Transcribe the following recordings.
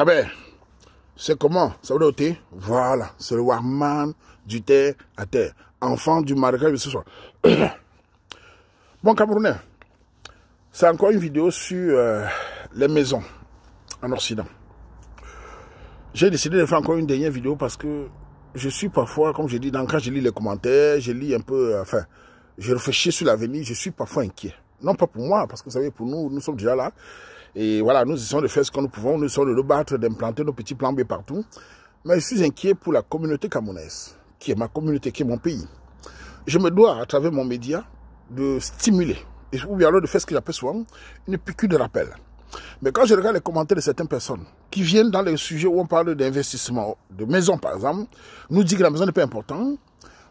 Kaber, c'est comment? Ça veut dire voilà, c'est le Warman du terre à terre. Enfant du marécage de ce soir. Bon, Camerounais, c'est encore une vidéo sur les maisons en Occident. J'ai décidé de faire encore une dernière vidéo parce que je suis parfois, comme je dis, quand je lis les commentaires, je lis un peu, enfin, je réfléchis sur l'avenir, je suis parfois inquiet. Non pas pour moi, parce que vous savez, pour nous, nous sommes déjà là. Et voilà, nous essayons de faire ce que nous pouvons, nous essayons de nous battre, d'implanter nos petits plans B partout. Mais je suis inquiet pour la communauté camerounaise, qui est ma communauté, qui est mon pays. Je me dois, à travers mon média, de stimuler, ou bien alors de faire ce que j'appelle souvent une piqûre de rappel. Mais quand je regarde les commentaires de certaines personnes qui viennent dans les sujets où on parle d'investissement, de maison par exemple, nous dit que la maison n'est pas importante,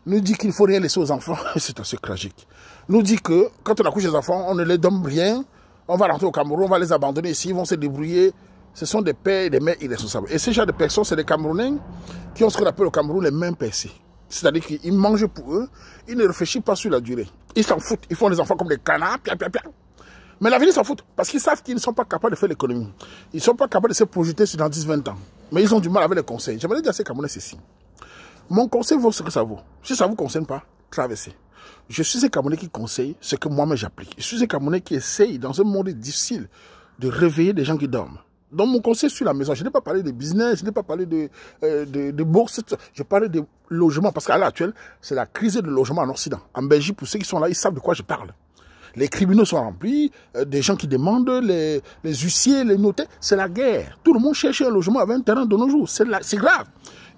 nous dit qu'il ne faut rien laisser aux enfants, c'est assez tragique. Nous dit que quand on accouche les enfants, on ne les donne rien, on va rentrer au Cameroun, on va les abandonner ici, ils vont se débrouiller. Ce sont des pères et des mères irresponsables. Et ces genre de personnes, c'est des Camerounais qui ont ce qu'on appelle au Cameroun les mains percées. C'est-à-dire qu'ils mangent pour eux, ils ne réfléchissent pas sur la durée. Ils s'en foutent, ils font les enfants comme des canards, pia, pia, pia. Mais l'avenir s'en foutent, parce qu'ils savent qu'ils ne sont pas capables de faire l'économie. Ils ne sont pas capables de se projeter sur dans 10-20 ans. Mais ils ont du mal avec les conseils. J'aimerais dire à ces Camerounais ceci. Mon conseil vaut ce que ça vaut. Si ça ne vous concerne pas, traversez. Je suis un Camerounais qui conseille ce que moi-même j'applique. Je suis un Camerounais qui essaye, dans un monde difficile, de réveiller des gens qui dorment. Dans mon conseil sur la maison, je n'ai pas parlé de business, je n'ai pas parlé de bourse, je parlais de logement, parce qu'à l'heure actuelle, c'est la crise de logement en Occident. En Belgique, pour ceux qui sont là, ils savent de quoi je parle. Les tribunaux sont remplis, des gens qui demandent, les huissiers, les notaires, c'est la guerre. Tout le monde cherche un logement avec un terrain de nos jours, c'est grave.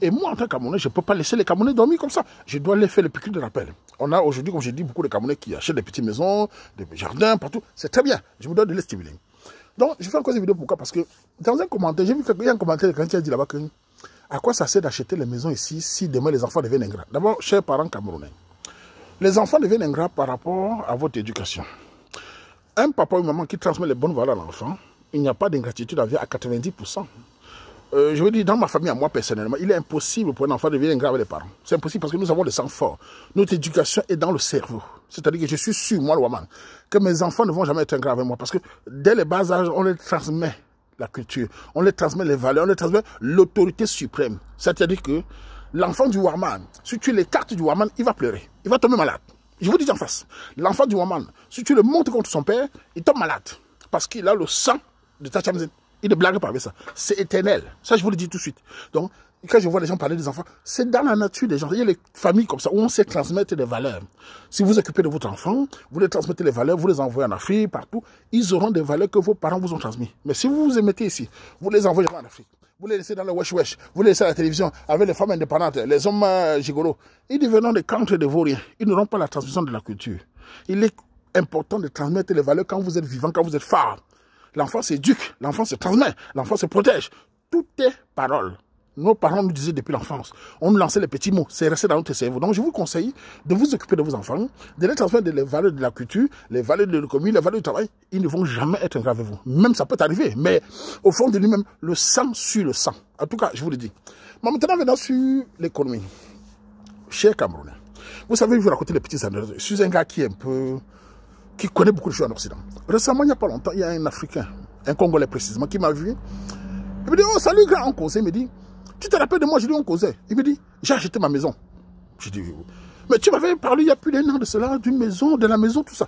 Et moi, en tant que Camerounais, je ne peux pas laisser les Camerounais dormir comme ça. Je dois les faire le piqûre de rappel. On a aujourd'hui, comme je dis, beaucoup de Camerounais qui achètent des petites maisons, des jardins, partout. C'est très bien, je me dois de les stimuler. Donc, je fais encore cette vidéo, pourquoi? Parce que dans un commentaire, j'ai vu qu'il y a un commentaire de quelqu'un qui a dit là-bas que à quoi ça sert d'acheter les maisons ici si demain les enfants deviennent ingrats? D'abord, chers parents camerounais, les enfants deviennent ingrats par rapport à votre éducation. Un papa ou une maman qui transmet les bonnes valeurs à l'enfant, il n'y a pas d'ingratitude à 90%. Je veux dire, dans ma famille, à moi personnellement, il est impossible pour un enfant de devenir ingrat avec les parents. C'est impossible parce que nous avons le sang fort. Notre éducation est dans le cerveau. C'est-à-dire que je suis sûr, moi, le Waman, que mes enfants ne vont jamais être ingrats avec moi. Parce que dès le bas âge, on les transmet la culture, on les transmet les valeurs, on les transmet l'autorité suprême. C'est-à-dire que l'enfant du Waman, si tu l'écartes du Waman, il va pleurer. Il va tomber malade. Je vous dis en face. L'enfant du Waman, si tu le montes contre son père, il tombe malade. Parce qu'il a le sang de Tachamzen. Il ne blague pas avec ça. C'est éternel. Ça, je vous le dis tout de suite. Donc, quand je vois les gens parler des enfants, c'est dans la nature des gens. Il y a les familles comme ça où on sait transmettre des valeurs. Si vous occupez de votre enfant, vous les transmettez les valeurs, vous les envoyez en Afrique, partout, ils auront des valeurs que vos parents vous ont transmises. Mais si vous vous mettez ici, vous les envoyez en Afrique, vous les laissez dans le wesh-wesh, vous les laissez à la télévision avec les femmes indépendantes, les hommes gigolos, ils deviendront des cancres de vauriens. Ils n'auront pas la transmission de la culture. Il est important de transmettre les valeurs quand vous êtes vivant, quand vous êtes phare. L'enfant s'éduque, l'enfant se transmet, l'enfant se protège. Tout est parole. Nos parents nous disaient depuis l'enfance, on nous lançait les petits mots, c'est resté dans notre cerveau. Donc je vous conseille de vous occuper de vos enfants, de les transmettre les valeurs de la culture, les valeurs de l'économie, les valeurs du travail. Ils ne vont jamais être ingrats avec vous. Même ça peut arriver, mais au fond de lui-même, le sang suit le sang. En tout cas, je vous le dis. Mais maintenant, venons sur l'économie. Cher Camerounais, vous savez, je vous raconter les petites anecdotes. Je suis un gars qui est un peu... qui connaît beaucoup de choses en Occident. Récemment, il n'y a pas longtemps, il y a un Africain, un Congolais précisément, qui m'a vu. Il me dit, oh salut grand, on causait. Il me dit, tu te rappelles de moi? Je dis, on causait. Il me dit, j'ai acheté ma maison. Je dis, mais tu m'avais parlé il y a plus d'un an de cela, d'une maison, de la maison, tout ça.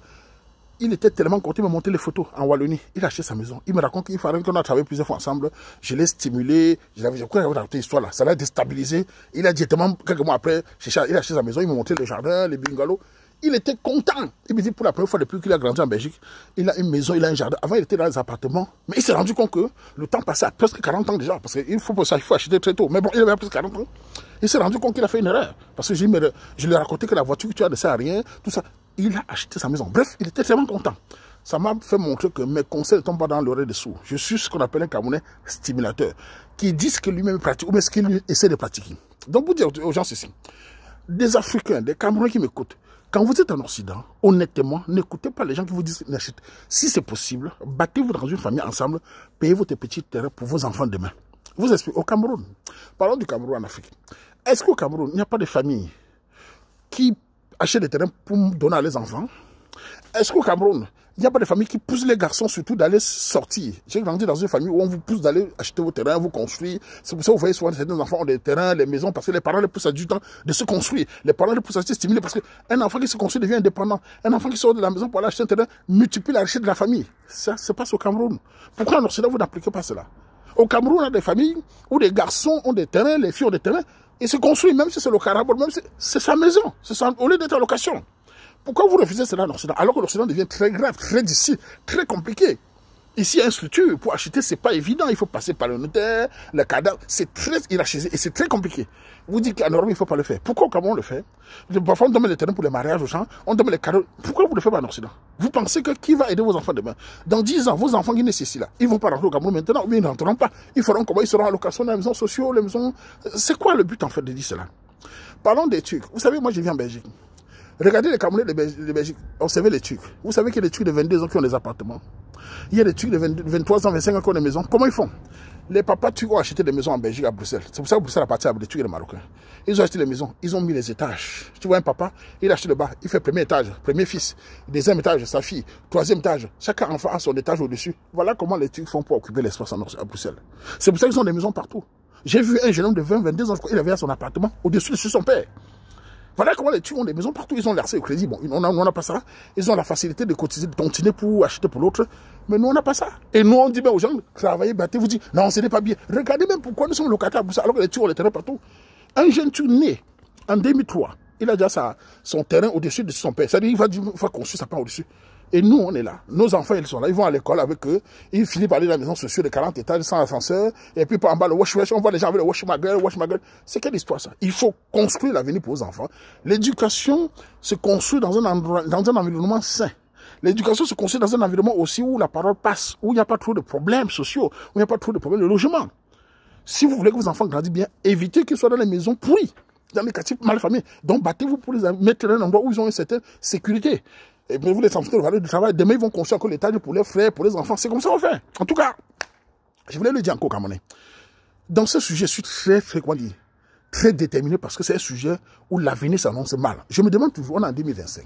Il était tellement content, il m'a montré les photos en Wallonie. Il a acheté sa maison. Il me raconte qu'il fallait qu'on a travaillé plusieurs fois ensemble. Je l'ai stimulé. Je crois que j'avais raconté l'histoire là. Ça l'a déstabilisé. Il a directement, quelques mois après, il a acheté sa maison. Il m'a montré le jardin, les bungalows. Il était content. Il me dit, pour la première fois depuis qu'il a grandi en Belgique, il a une maison, il a un jardin. Avant, il était dans les appartements. Mais il s'est rendu compte que le temps passait à presque 40 ans déjà. Parce qu'il faut pour ça, il faut acheter très tôt. Mais bon, il avait presque 40 ans. Il s'est rendu compte qu'il a fait une erreur. Parce que je lui ai raconté que la voiture que tu as ne sert à rien. Tout ça. Il a acheté sa maison. Bref, il était tellement content. Ça m'a fait montrer que mes conseils ne tombent pas dans l'oreille des sourds. Je suis ce qu'on appelle un Camerounais stimulateur. Qui dit ce que lui-même pratique ou même ce qu'il essaie de pratiquer. Donc, vous dire aux gens ceci. Des Africains, des Camerounais qui m'écoutent. Quand vous êtes en Occident, honnêtement, n'écoutez pas les gens qui vous disent n'achète. Si c'est possible, battez-vous dans une famille ensemble, payez votre petit terrain pour vos enfants demain. Vous expliquez, au Cameroun, parlons du Cameroun en Afrique. Est-ce qu'au Cameroun, il n'y a pas de famille qui achètent des terrains pour donner à leurs enfants? Est-ce qu'au Cameroun, Il n'y a pas de famille qui pousse les garçons surtout d'aller sortir. J'ai grandi dans une famille où on vous pousse d'aller acheter vos terrains, vous construire. C'est pour ça que vous voyez souvent certains enfants ont des terrains, des maisons, parce que les parents les poussent à du temps de se construire. Les parents les poussent à se stimuler parce qu'un enfant qui se construit devient indépendant. Un enfant qui sort de la maison pour aller acheter un terrain multiplie la richesse de la famille. Ça se passe au Cameroun. Pourquoi en Occident vous n'appliquez pas cela? Au Cameroun, on a des familles où des garçons ont des terrains, les filles ont des terrains, et se construisent, même si c'est le Carabol, même si c'est sa maison, au lieu d'être en location. Pourquoi vous refusez cela en Occident? Alors que l'Occident devient très grave, très difficile, très compliqué. Ici, il y a une structure. Pour acheter, c'est pas évident. Il faut passer par le notaire, le cadastre. C'est très hiérarchisé et c'est très compliqué. Vous dites qu'en Europe, il ne faut pas le faire. Pourquoi au Cameroun on le fait? Parfois, on donne les terrains pour les mariages aux gens. On donne les cadeaux. Pourquoi vous ne le faites pas en Occident? Vous pensez que qui va aider vos enfants demain? Dans 10 ans, vos enfants qui naissent ici, là, ils ne vont pas rentrer au Cameroun maintenant, ou bien ils ne rentreront pas. Ils feront comment? Ils seront en location dans les maisons sociales, les maisons. C'est quoi le but, en fait, de dire cela? Parlons des Turcs. Vous savez, moi, je viens en Belgique. Regardez les Camerounais de Belgique, observez les Turcs. Vous savez qu'il y a des Turcs de 22 ans qui ont des appartements. Il y a des Turcs de 23 ans, 25 ans qui ont des maisons. Comment ils font? Les papas Turcs ont acheté des maisons en Belgique, à Bruxelles. C'est pour ça que Bruxelles appartient à des Turcs et des Marocains. Ils ont acheté des maisons, ils ont mis les étages. Tu vois un papa, il a acheté le bas, il fait premier étage, premier fils, deuxième étage, sa fille, troisième étage. Chaque enfant a son étage au-dessus. Voilà comment les Turcs font pour occuper l'espace à Bruxelles. C'est pour ça qu'ils ont des maisons partout. J'ai vu un jeune homme de 20, 22 ans, il avait son appartement au-dessus de son père. Voilà comment les Turcs ont des maisons partout. Ils ont l'accès au crédit. Bon, on n'a pas ça. Ils ont la facilité de cotiser, de continuer pour acheter pour l'autre. Mais nous, on n'a pas ça. Et nous, on dit ben, aux gens, travaillez, battez, vous dites, non, ce n'est pas bien. Regardez même pourquoi nous sommes locataires pour ça, alors que les Turcs ont les terrains partout. Un jeune Turc né en 2003, il a déjà son terrain au-dessus de son père. C'est-à-dire qu'il va construire sa part au-dessus. Et nous, on est là. Nos enfants, ils sont là. Ils vont à l'école avec eux. Ils finissent par aller dans la maison sociale de 40 étages sans ascenseur. Et puis, en bas, le wash. On voit les gens avec le wash ma gueule. C'est quelle histoire, ça? Il faut construire l'avenir pour vos enfants. L'éducation se construit dans un environnement sain. L'éducation se construit dans un environnement aussi où la parole passe, où il n'y a pas trop de problèmes sociaux, où il n'y a pas trop de problèmes de logement. Si vous voulez que vos enfants grandissent bien, évitez qu'ils soient dans les maisons pourries, dans les quartiers mal familles. Donc, battez-vous pour les mettre dans un endroit où ils ont une certaine sécurité. Et bien, vous les enfants de valeur du travail, demain, ils vont construire encore l'étage pour les frères, pour les enfants. C'est comme ça qu'on fait. En tout cas, je voulais le dire encore, Camerounais. Dans ce sujet, je suis très déterminé parce que c'est un sujet où l'avenir s'annonce mal. Je me demande toujours, on est en 2025.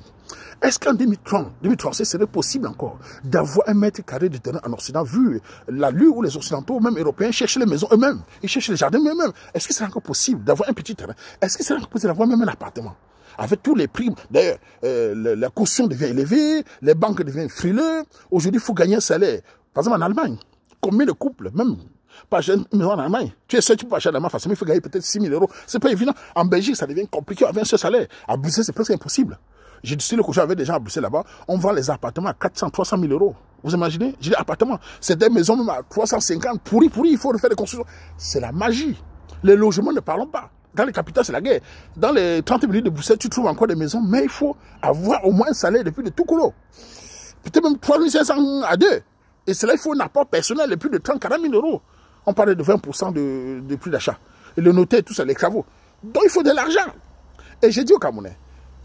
Est-ce qu'en 2030, ce serait possible encore d'avoir un mètre carré de terrain en Occident, vu la lue où les Occidentaux, même Européens, cherchent les maisons eux-mêmes, ils cherchent les jardins eux-mêmes. Est-ce que c'est encore possible d'avoir un petit terrain? Est-ce que c'est encore possible d'avoir même un appartement? Avec tous les prix, d'ailleurs, la caution devient élevée, les banques deviennent frileux. Aujourd'hui, il faut gagner un salaire. Par exemple, en Allemagne, combien de couples, même pas jeune, mais en Allemagne, tu peux pas acheter en Allemagne facilement, il faut gagner peut-être 6 000 €. C'est pas évident. En Belgique, ça devient compliqué avec un seul salaire. À Bruxelles, c'est presque impossible. J'ai discuté le coucher avec des gens à Bruxelles là-bas, on vend les appartements à 400, 300 000 €. Vous imaginez? J'ai dit appartements. C'est des maisons même à 350, pourri, il faut refaire des constructions. C'est la magie. Les logements, ne parlons pas. Dans les capitales, c'est la guerre. Dans les 30 minutes de Bruxelles, tu trouves encore des maisons, mais il faut avoir au moins un salaire depuis de tout colo. Peut-être même 3 500 à 2. Et cela, il faut un apport personnel de plus de 30, 40 000 €. On parlait de 20% de prix d'achat. Et le notaire, tout ça, les travaux. Donc, il faut de l'argent. Et j'ai dit aux Camerounais,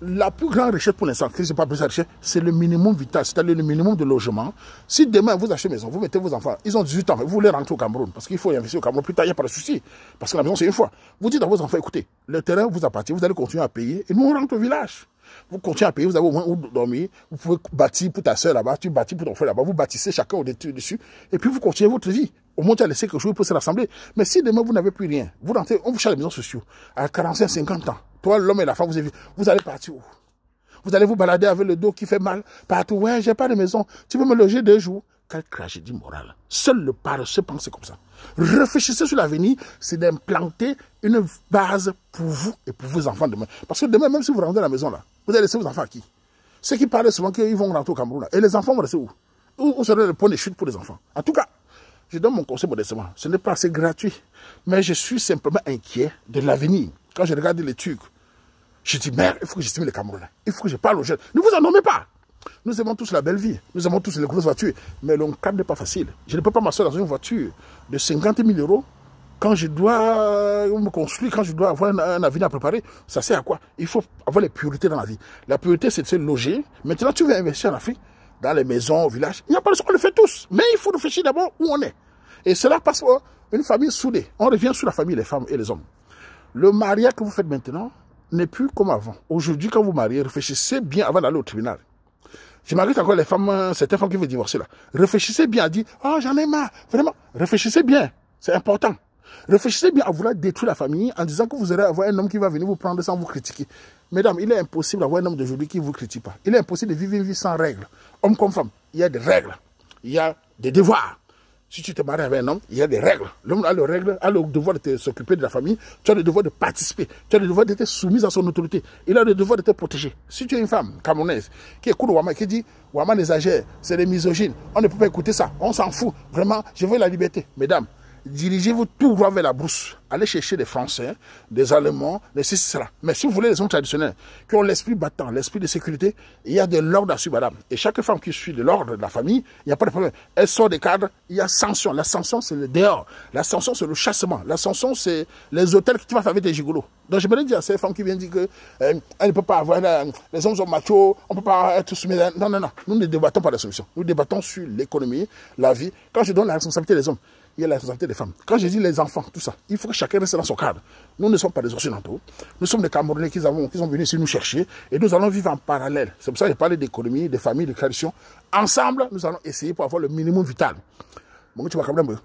la plus grande richesse pour l'instant, je n'ai pas besoin de richesse, c'est le minimum vital, c'est-à-dire le minimum de logement. Si demain vous achetez une maison, vous mettez vos enfants, ils ont 18 ans, vous voulez rentrer au Cameroun, parce qu'il faut investir au Cameroun, plus tard, il n'y a pas de souci. Parce que la maison, c'est une fois. Vous dites à vos enfants, écoutez, le terrain vous appartient, vous allez continuer à payer, et nous, on rentre au village. Vous continuez à payer, vous avez au moins où dormir, vous pouvez bâtir pour ta soeur là-bas, tu bâtis pour ton frère là-bas, vous bâtissez chacun au-dessus, et puis vous continuez votre vie. Au moins, tu as laissé quelque chose pour se rassembler. Mais si demain, vous n'avez plus rien, vous rentrez, on vous cherche les maisons sociales, à 45, 50 ans, toi, l'homme et la femme, vous allez partir où? Vous allez vous balader avec le dos qui fait mal partout. Ouais, j'ai pas de maison. Tu peux me loger 2 jours. Quelle tragédie morale. Seul le paresseux pense comme ça. Réfléchissez sur l'avenir, c'est d'implanter une base pour vous et pour vos enfants demain. Parce que demain, même si vous rentrez à la maison là, vous allez laisser vos enfants à qui? Ceux qui parlent souvent qu'ils vont rentrer au Cameroun là. Et les enfants vont rester où? Où serait le point de chute pour les enfants? En tout cas, je donne mon conseil modestement. Ce n'est pas assez gratuit. Mais je suis simplement inquiet de l'avenir. Quand je regarde les Turcs, je dis, merde, il faut que j'estime les Camerounais. Il faut que je parle aux jeunes. Ne vous en nommez pas. Nous aimons tous la belle vie. Nous aimons tous les grosses voitures. Mais le cadre n'est pas facile. Je ne peux pas m'asseoir dans une voiture de 50 000 € quand je dois me construire, quand je dois avoir un avenir à préparer. Ça sert à quoi? Il faut avoir les priorités dans la vie. La priorité, c'est de se loger. Maintenant, tu veux investir en Afrique, dans les maisons, au village. Il n'y a pas de souci, on le fait tous. Mais il faut réfléchir d'abord où on est. Et cela passe par une famille soudée. On revient sur la famille, les femmes et les hommes. Le mariage que vous faites maintenant n'est plus comme avant. Aujourd'hui, quand vous mariez, réfléchissez bien avant d'aller au tribunal. Je m'arrête encore les femmes, certaines femmes qui veulent divorcer là. Réfléchissez bien à dire, oh j'en ai marre. Vraiment, réfléchissez bien. C'est important. Réfléchissez bien à vouloir détruire la famille en disant que vous allez avoir un homme qui va venir vous prendre sans vous critiquer. Mesdames, il est impossible d'avoir un homme d'aujourd'hui qui ne vous critique pas. Il est impossible de vivre une vie sans règles. Homme comme femme, il y a des règles. Il y a des devoirs. Si tu te maries avec un homme, il y a des règles. L'homme a les règles, a le devoir de s'occuper de la famille. Tu as le devoir de participer. Tu as le devoir d'être soumise à son autorité. Il a le devoir de te protéger. Si tu es une femme camerounaise qui écoute Ouama, qui dit Ouama exagère, c'est des misogynes, on ne peut pas écouter ça, on s'en fout. Vraiment, je veux la liberté. Mesdames, dirigez-vous tout droit vers la brousse. Allez chercher des Français, des Allemands, des ceci, cela. Mais si vous voulez les hommes traditionnels, qui ont l'esprit battant, l'esprit de sécurité, il y a de l'ordre à suivre, madame. Et chaque femme qui suit de l'ordre de la famille, il n'y a pas de problème. Elle sort des cadres, il y a sanction. La sanction, c'est le dehors. La sanction, c'est le chassement. La sanction, c'est les hôtels que tu vas faire avec des gigolos. Donc je me dis à ces femmes qui viennent dire que elle ne peut pas avoir, les hommes sont machos, on ne peut pas être soumis. Non, non, non. Nous ne débattons pas de la solution. Nous débattons sur l'économie, la vie. Quand je donne la responsabilité des hommes, il y a la responsabilité des femmes. Quand je dis les enfants, tout ça, il faut que chacun reste dans son cadre. Nous ne sommes pas des Occidentaux. Nous sommes des Camerounais qui sont venus ici nous chercher et nous allons vivre en parallèle. C'est pour ça que j'ai parlé d'économie, de famille, de tradition. Ensemble, nous allons essayer pour avoir le minimum vital. Bon, tu vas quand même.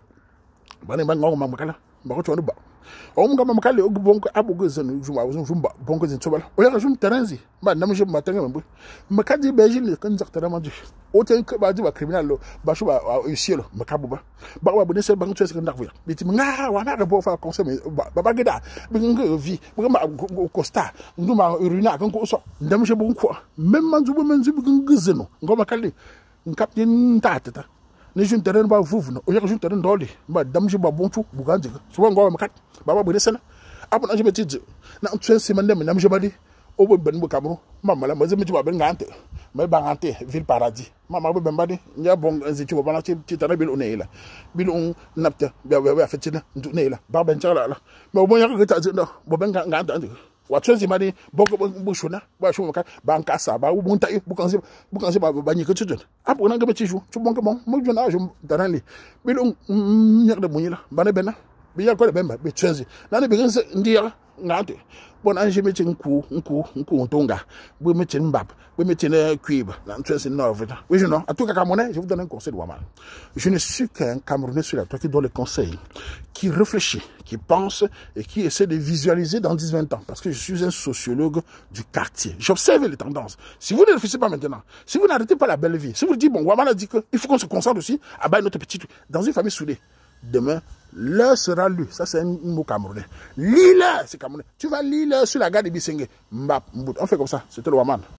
On m'a makale o bon ko abugo zanu juma wazun jumba bon ko zin tobal o ya jum taranzi ba nam je matanga mambu makadi beji le kan zaktara maju o ten ko ba diba criminal lo ba shuba cielo makabu ba ba bu ne se bang tse kan dakwa biti nga wa na bo fa conseil ba gida bi nga vi bi ma costa nduma urina kan ko so ndam je bon ko même manzu bo manzu bi nga zeno ngoma kali captain tata ne jun terrain ba vuvno o ya jun terrain doli ba dam je ba bontu buganji so ngoma makat baba bu desena abu na je betije na ntwen semande me nam je badi o bo ben bu Cameroun mama la ma je me ba ben ngante me ba ngante ville paradis mama bu ben badi nya bon nzi bo bana ci tara bil unela bil un napta ba fetina ndunela ba ben chala la me bo ya ka ta je ndo bo ben ngante watwenzi mani boko bushuna ba shuma ka banka sa ba ubunta bukanzi ba nyike tujun abu na ngabe tiju chubonke bon mo jona jum darani bilung nyak de munyila bana bena biya ko de bemba be twenzi nani biganse ndiya ngate bon anje mechi nku ntonga bu mechi mbab bu mechi na cuibe na twenzi novita oui je non à tout cas Camerounais je vous donne un conseil de Ouama. Je ne suis qu'un Camerounais sur la toi qui donne les conseils, qui réfléchit, qui pense et qui essaie de visualiser dans 10-20 ans parce que je suis un sociologue du quartier. J'observe les tendances. Si vous ne réfléchissez pas maintenant, si vous n'arrêtez pas la belle vie, si vous dites bon Ouama a dit qu'il faut qu'on se concentre aussi à battre notre petite dans une famille soudée. Demain, l'heure sera lue. Ça, c'est un mot camerounais. Lis-le, c'est camerounais. Tu vas lire sur la gare de Bissengé. On fait comme ça. C'était le Ouama.